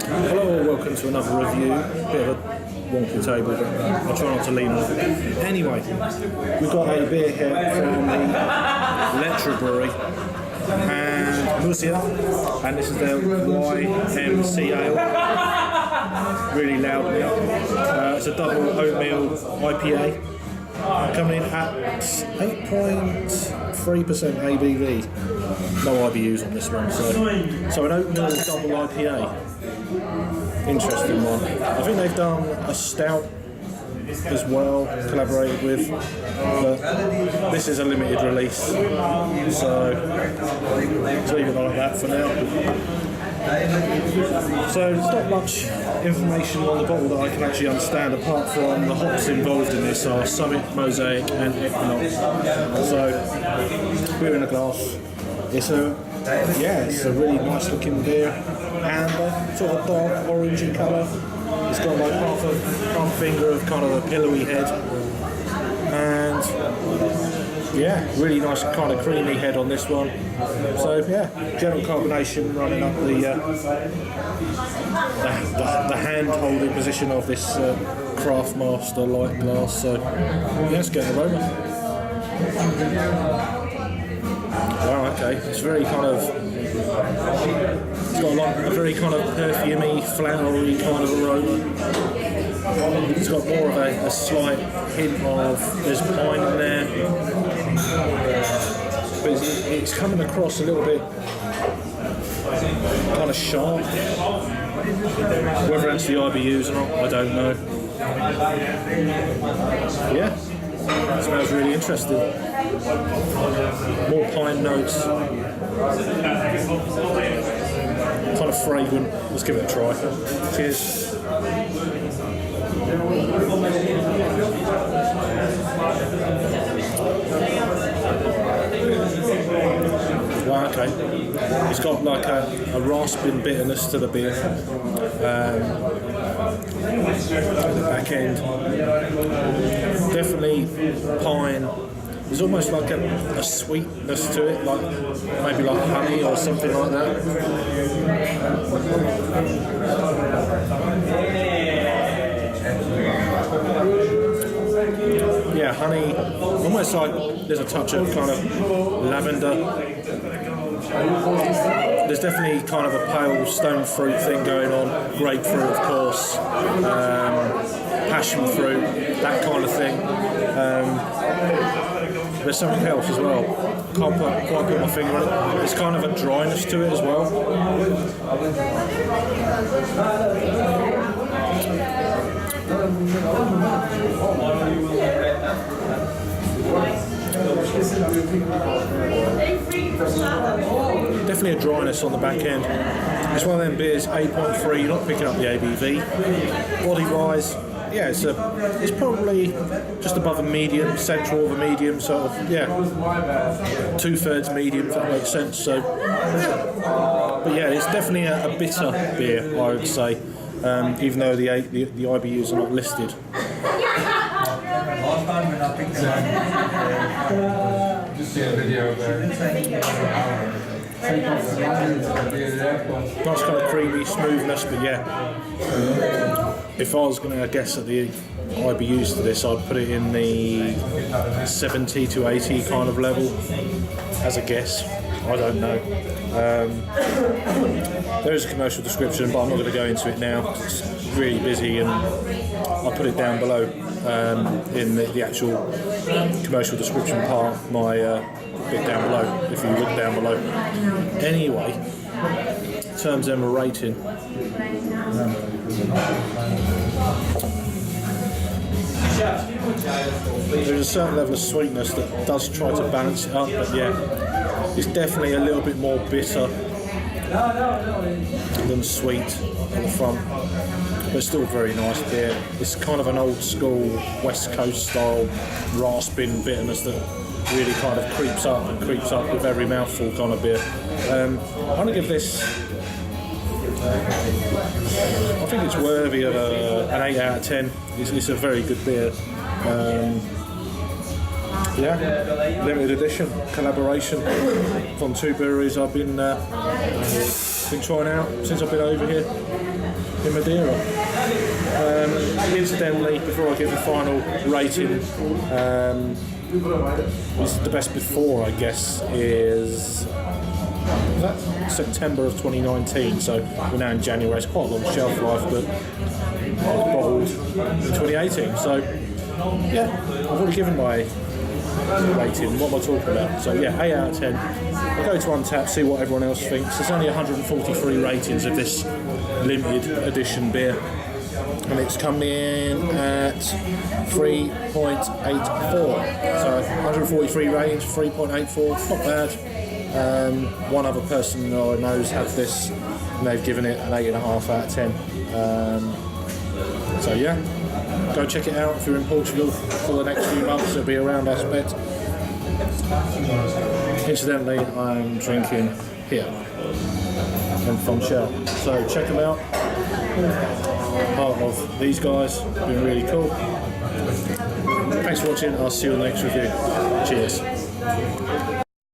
Hello, welcome to another review. Bit of a wonky table, but I'll try not to lean on it. Anyway, we've got a beer here from the Letra Brewery and Musa, and this is their Y.M.C Ale. Really loud milk. It's a double oatmeal IPA. Coming in at 8.3% ABV. No IBUs on this one, so an oatmeal double IPA. Interesting one. I think they've done a stout as well, collaborated with, but this is a limited release, so let's leave it like that for now. So there's not much information on the bottle that I can actually understand, apart from the hops involved in this are Summit, Mosaic and Equinox. So beer in a glass. It's a really nice looking beer, amber, sort of dark orange in colour. It's got like half a finger of kind of a pillowy head, and yeah, really nice kind of creamy head on this one. So yeah, gentle carbonation running up the hand holding position of this Craftmaster light glass. So yeah, let's get an aroma. Wow, okay, it's very kind of, it's got like a very kind of perfumey, flowery kind of aroma. It's got more of a slight hint of, there's pine in there, but it's coming across a little bit kind of sharp. Whether that's the IBUs or not, I don't know. Yeah. It smells really interesting. More pine notes. Kind of fragrant. Let's give it a try. Cheers. Wow, okay. It's got like a rasping bitterness to the beer. At the back end. Definitely pine. There's almost like a sweetness to it, like maybe like honey or something like that. Yeah, honey, almost like there's a touch of kind of lavender. There's definitely kind of a pale stone fruit thing going on, grapefruit of course, passion fruit, that kind of thing. There's something else as well, can't quite put my finger on it. There's kind of a dryness to it as well. Definitely a dryness on the back end. It's one of them beers, 8.3, you're not picking up the ABV. Body wise, yeah, it's probably just above a medium, central of a medium, sort of, yeah, 2/3 medium, if that makes sense. So, but yeah, it's definitely a bitter beer, I would say, even though the IBUs are not listed. Just see a video there. Nice kind of creamy smoothness, but yeah, if I was going to guess at the IBUs to this, I'd put it in the 70 to 80 kind of level as a guess. I don't know. There is a commercial description, but I'm not going to go into it now. It's really busy, and I'll put it down below in the actual commercial description part. My bit down below, if you look down below. Anyway, in terms of a rating. There's a certain level of sweetness that does try to balance it up, but yeah, it's definitely a little bit more bitter than sweet at the front, but still very nice beer. It's kind of an old school West Coast style rasping bitterness that really kind of creeps up with every mouthful kind of beer. I'm going to give this, I think it's worthy of an 8 out of 10. It's a very good beer. Yeah, limited edition, collaboration from two breweries I've been been trying out since I've been over here in Madeira. Incidentally, before I give the final rating, the best before, I guess, is that September of 2019, so we're now in January. It's quite a long shelf life, but I was bottled in 2018, so yeah, I've already given my rating. What am I talking about? So yeah, 8 out of 10. I'll go to Untappd, see what everyone else thinks. There's only 143 ratings of this limited edition beer, and it's coming in at 3.84. So 143 ratings, 3.84, not bad. One other person I know's had this, and they've given it an 8.5 out of 10. So yeah, go check it out if you're in Portugal for the next few months. It'll be around, I expect. Incidentally, I'm drinking here and from Shell, so check them out. Part of these guys, been really cool. Thanks for watching. I'll see you in the next review. Cheers.